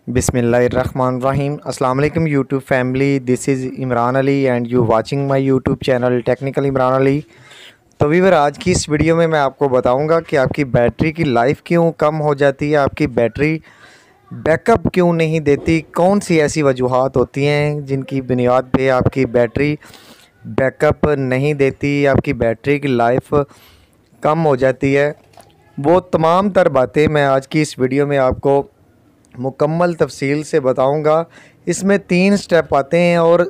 बिस्मिल्लाहिर्रहमानिर्रहीम। अस्सलाम वालेकुम YouTube family, this is Imran Ali and you watching my YouTube channel technical Imran Ali. तो वीवर, आज की इस वीडियो में मैं आपको बताऊंगा कि आपकी बैटरी की लाइफ क्यों कम हो जाती है, आपकी बैटरी बैकअप क्यों नहीं देती, कौन सी ऐसी वजूहात होती हैं जिनकी बुनियाद पे आपकी बैटरी बैकअप नहीं देती, आपकी बैटरी की लाइफ कम हो जाती है। वो तमाम तर बातें मैं आज की इस वीडियो में आपको मुकम्मल तफसील से बताऊंगा। इसमें 3 स्टेप आते हैं और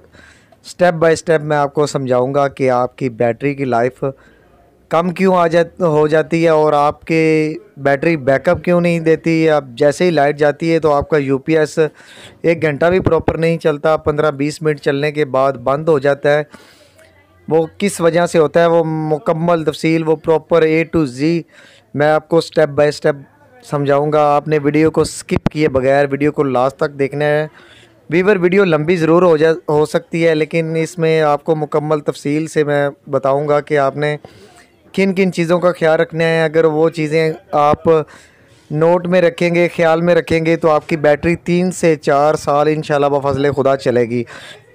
स्टेप बाय स्टेप मैं आपको समझाऊंगा कि आपकी बैटरी की लाइफ कम क्यों हो जाती है और आपके बैटरी बैकअप क्यों नहीं देती। अब जैसे ही लाइट जाती है तो आपका यूपीएस 1 घंटा भी प्रॉपर नहीं चलता, 15-20 मिनट चलने के बाद बंद हो जाता है। वो किस वजह से होता है, वो मुकम्मल तफसील, वो प्रॉपर ए टू जी मैं आपको स्टेप बाय स्टेप समझाऊंगा। आपने वीडियो को स्किप किए बगैर वीडियो को लास्ट तक देखना है। वीवर, वीडियो लंबी ज़रूर हो सकती है, लेकिन इसमें आपको मुकम्मल तफसील से मैं बताऊंगा कि आपने किन किन चीज़ों का ख्याल रखना है। अगर वो चीज़ें आप नोट में रखेंगे, ख्याल में रखेंगे, तो आपकी बैटरी 3 से 4 साल इंशाल्लाह बफज़ल खुदा चलेगी।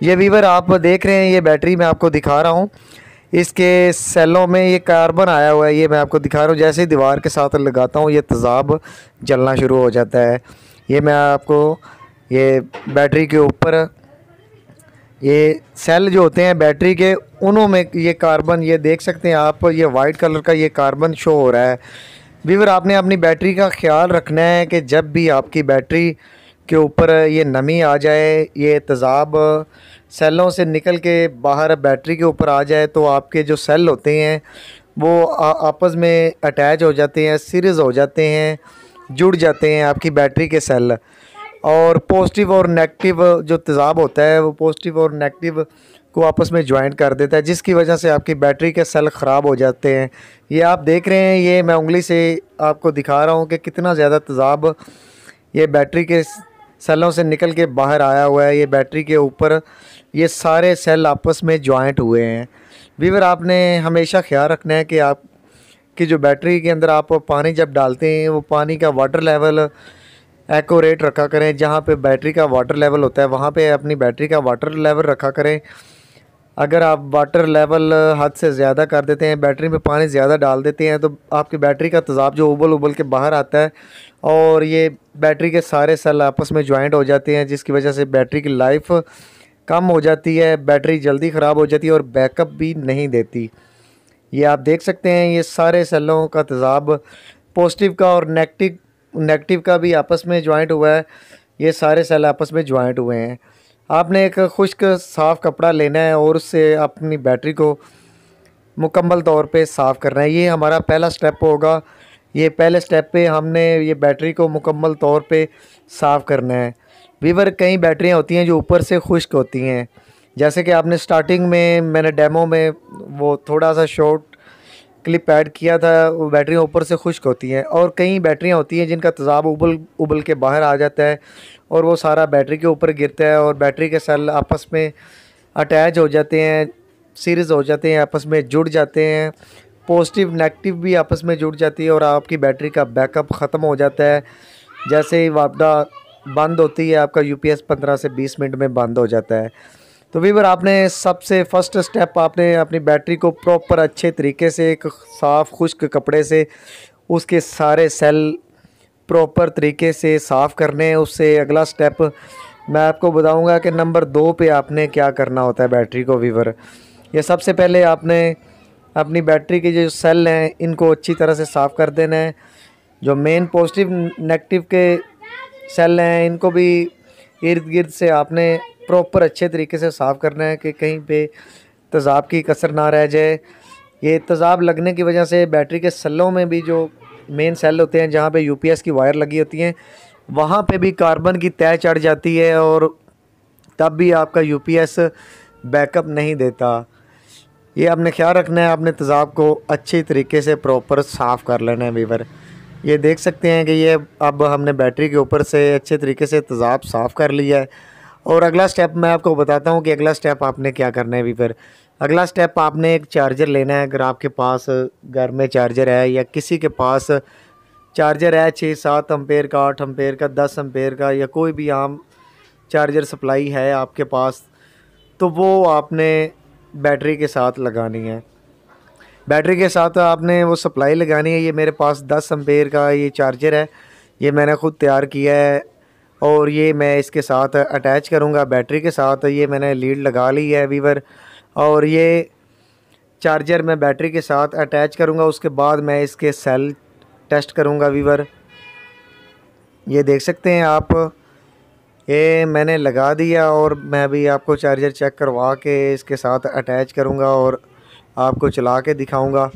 ये वीवर आप देख रहे हैं, ये बैटरी मैं आपको दिखा रहा हूँ। इसके सेलों में ये कार्बन आया हुआ है, ये मैं आपको दिखा रहा हूँ। जैसे ही दीवार के साथ लगाता हूँ ये तेज़ाब जलना शुरू हो जाता है। ये मैं आपको ये बैटरी के ऊपर ये सेल जो होते हैं बैटरी के, उन्हों में ये कार्बन, ये देख सकते हैं आप, ये वाइट कलर का ये कार्बन शो हो रहा है। वीवर, आपने अपनी बैटरी का ख्याल रखना है कि जब भी आपकी बैटरी के ऊपर ये नमी आ जाए, ये तेज़ाब सेलों से निकल के बाहर बैटरी के ऊपर आ जाए, तो आपके जो सेल होते हैं वो आपस में अटैच हो जाते हैं, सीरीज़ हो जाते हैं, जुड़ जाते हैं आपकी बैटरी के सेल। और पॉजिटिव और नेगेटिव जो तेज़ाब होता है वो पॉजिटिव और नेगेटिव को आपस में ज्वाइन कर देता है, जिसकी वजह से आपकी बैटरी के सेल ख़राब हो जाते हैं। ये आप देख रहे हैं, ये मैं उंगली से आपको दिखा रहा हूँ कि कितना ज़्यादा तेज़ाब ये बैटरी के सेलों से निकल के बाहर आया हुआ है। ये बैटरी के ऊपर ये सारे सेल आपस में ज्वाइंट हुए हैं। वीवर, आपने हमेशा ख्याल रखना है कि आप कि जो बैटरी के अंदर आप पानी जब डालते हैं वो पानी का वाटर लेवल एक्यूरेट रखा करें। जहाँ पे बैटरी का वाटर लेवल होता है वहाँ पे अपनी बैटरी का वाटर लेवल रखा करें। अगर आप वाटर लेवल हद से ज़्यादा कर देते हैं, बैटरी में पानी ज़्यादा डाल देते हैं, तो आपकी बैटरी का तेज़ाब जो उबल उबल के बाहर आता है और ये बैटरी के सारे सेल आपस में ज्वाइंट हो जाते हैं, जिसकी वजह से बैटरी की लाइफ कम हो जाती है, बैटरी जल्दी ख़राब हो जाती है और बैकअप भी नहीं देती। ये आप देख सकते हैं, ये सारे सेलों का तेज़ाब पॉजिटिव का और नेगेटिव का भी आपस में ज्वाइंट हुआ है। ये सारे सेल आपस में ज्वाइंट हुए हैं। आपने एक खुश्क साफ़ कपड़ा लेना है और उससे अपनी बैटरी को मुकम्मल तौर पे साफ़ करना है। ये हमारा पहला स्टेप होगा। ये पहले स्टेप पे हमने ये बैटरी को मुकम्मल तौर पे साफ़ करना है। वीवर, कई बैटरियाँ होती हैं जो ऊपर से खुश्क होती हैं, जैसे कि आपने स्टार्टिंग में मैंने डेमो में वो थोड़ा सा शॉर्ट क्लिप ऐड किया था, वो बैटरियाँ ऊपर से खुश्क होती हैं। और कई बैटरियाँ होती हैं जिनका तेज़ाब उबल उबल के बाहर आ जाता है और वो सारा बैटरी के ऊपर गिरता है और बैटरी के सेल आपस में अटैच हो जाते हैं, सीरीज़ हो जाते हैं, आपस में जुड़ जाते हैं, पॉजिटिव नेगेटिव भी आपस में जुड़ जाती है और आपकी बैटरी का बैकअप ख़त्म हो जाता है। जैसे ही वापडा बंद होती है आपका यूपीएस 15 से 20 मिनट में बंद हो जाता है। तो वीवर, आपने सबसे फर्स्ट स्टेप, आपने अपनी बैटरी को प्रॉपर अच्छे तरीके से एक साफ़ खुश्क कपड़े से उसके सारे सेल प्रॉपर तरीके से साफ़ करने हैं। उससे अगला स्टेप मैं आपको बताऊंगा कि नंबर 2 पे आपने क्या करना होता है बैटरी को। वीवर, ये सबसे पहले आपने अपनी बैटरी के जो सेल हैं इनको अच्छी तरह से साफ़ कर देना है। जो मेन पॉजिटिव नेगेटिव के सेल हैं इनको भी इर्द गिर्द से आपने प्रॉपर अच्छे तरीके से साफ़ करना है कि कहीं पे तेज़ाब की कसर ना रह जाए। ये तेज़ाब लगने की वजह से बैटरी के सेलों में भी जो मेन सेल होते हैं जहाँ पे यूपीएस की वायर लगी होती हैं वहाँ पे भी कार्बन की तह चढ़ जाती है और तब भी आपका यूपीएस बैकअप नहीं देता। ये आपने ख्याल रखना है, आपने तेज़ाब को अच्छी तरीके से प्रॉपर साफ़ कर लेना है। वीवर, ये देख सकते हैं कि ये अब हमने बैटरी के ऊपर से अच्छे तरीके से तेज़ाब साफ़ कर लिया है। और अगला स्टेप मैं आपको बताता हूँ कि अगला स्टेप आपने क्या करना है। वीवर, अगला स्टेप आपने एक चार्जर लेना है। अगर आपके पास घर में चार्जर है या किसी के पास चार्जर है 6-7 एम्पेयर का, 8 एम्पेयर का, 10 एम्पेयर का, या कोई भी आम चार्जर सप्लाई है आपके पास, तो वो आपने बैटरी के साथ लगानी है। बैटरी के साथ आपने वो सप्लाई लगानी है। ये मेरे पास 10 एम्पेयर का ये चार्जर है, ये मैंने ख़ुद तैयार किया है और ये मैं इसके साथ अटैच करूँगा बैटरी के साथ। ये मैंने लीड लगा ली है वीवर, और ये चार्जर मैं बैटरी के साथ अटैच करूँगा। उसके बाद मैं इसके सेल टेस्ट करूँगा वीवर। ये देख सकते हैं आप, ये मैंने लगा दिया और मैं अभी आपको चार्जर चेक करवा के इसके साथ अटैच करूँगा और आपको चला के दिखाऊँगा।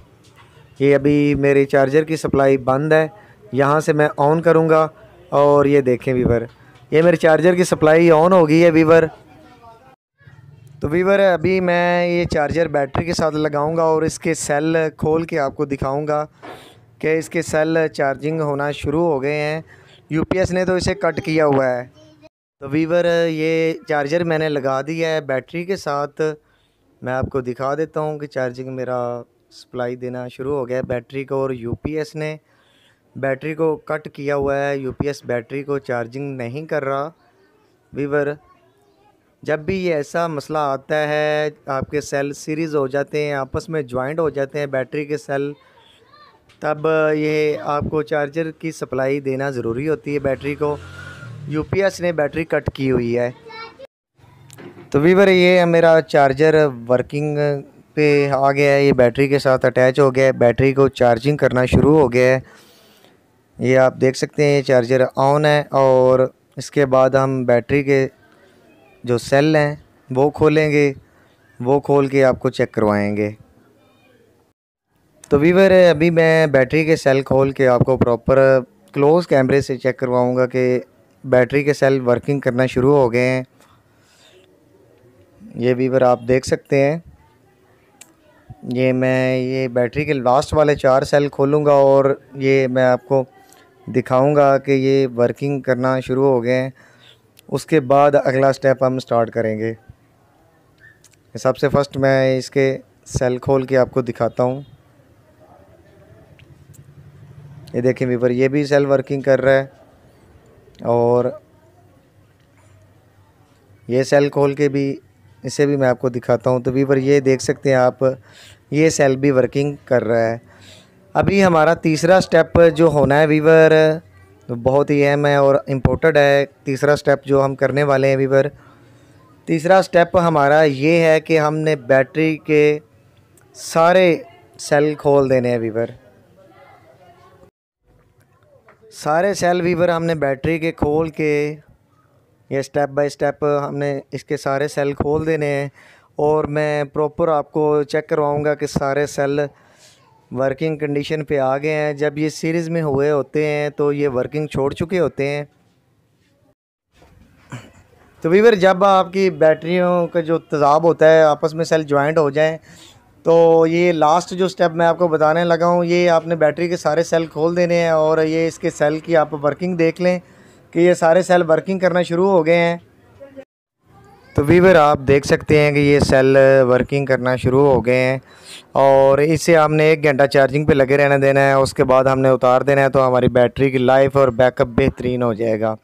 ये अभी मेरी चार्जर की सप्लाई बंद है, यहाँ से मैं ऑन करूँगा और ये देखें वीवर, ये मेरी चार्जर की सप्लाई ऑन हो गई है वीवर। तो वीवर अभी मैं ये चार्जर बैटरी के साथ लगाऊंगा और इसके सेल खोल के आपको दिखाऊंगा कि इसके सेल चार्जिंग होना शुरू हो गए हैं। यूपीएस ने तो इसे कट किया हुआ है। तो वीवर ये चार्जर मैंने लगा दिया है बैटरी के साथ। मैं आपको दिखा देता हूँ कि चार्जिंग मेरा सप्लाई देना शुरू हो गया है बैटरी को, और यूपीएस ने बैटरी को कट किया हुआ है। यूपीएस बैटरी को चार्जिंग नहीं कर रहा वीवर। जब भी ये ऐसा मसला आता है, आपके सेल सीरीज़ हो जाते हैं, आपस में जॉइंट हो जाते हैं बैटरी के सेल, तब ये आपको चार्जर की सप्लाई देना ज़रूरी होती है बैटरी को। यूपीएस ने बैटरी कट की हुई है। तो वीवर ये मेरा चार्जर वर्किंग पे आ गया है, ये बैटरी के साथ अटैच हो गया है, बैटरी को चार्जिंग करना शुरू हो गया है। ये आप देख सकते हैं ये चार्जर ऑन है, और इसके बाद हम बैटरी के जो सेल हैं वो खोलेंगे, वो खोल के आपको चेक करवाएंगे। तो वीवर अभी मैं बैटरी के सेल खोल के आपको प्रॉपर क्लोज़ कैमरे से चेक करवाऊंगा कि बैटरी के सेल वर्किंग करना शुरू हो गए हैं। ये वीवर आप देख सकते हैं, ये मैं ये बैटरी के लास्ट वाले 4 सेल खोलूँगा और ये मैं आपको दिखाऊंगा कि ये वर्किंग करना शुरू हो गए हैं। उसके बाद अगला स्टेप हम स्टार्ट करेंगे। सबसे फर्स्ट मैं इसके सेल खोल के आपको दिखाता हूँ। ये देखें वीवर, ये भी सेल वर्किंग कर रहा है, और ये सेल खोल के भी इसे भी मैं आपको दिखाता हूँ। तो वीवर ये देख सकते हैं आप, ये सेल भी वर्किंग कर रहा है। अभी हमारा तीसरा स्टेप जो होना है वीवर, तो बहुत ही अहम है और इम्पोर्टेंट है। तीसरा स्टेप जो हम करने वाले हैं वीवर, तीसरा स्टेप हमारा ये है कि हमने बैटरी के सारे सेल खोल देने हैं वीवर। सारे सेल वीवर हमने बैटरी के खोल के, ये स्टेप बाय स्टेप हमने इसके सारे सेल खोल देने हैं, और मैं प्रॉपर आपको चेक करवाऊँगा कि सारे सेल वर्किंग कंडीशन पे आ गए हैं। जब ये सीरीज़ में हुए होते हैं तो ये वर्किंग छोड़ चुके होते हैं। तो वीवर जब आपकी बैटरियों का जो तेज़ाब होता है, आपस में सेल जॉइंट हो जाएं, तो ये लास्ट जो स्टेप मैं आपको बताने लगा हूँ, ये आपने बैटरी के सारे सेल खोल देने हैं, और ये इसके सेल की आप वर्किंग देख लें कि ये सारे सेल वर्किंग करना शुरू हो गए हैं। तो वीवर आप देख सकते हैं कि ये सेल वर्किंग करना शुरू हो गए हैं, और इसे हमने 1 घंटा चार्जिंग पे लगे रहने देना है। उसके बाद हमने उतार देना है, तो हमारी बैटरी की लाइफ और बैकअप बेहतरीन हो जाएगा।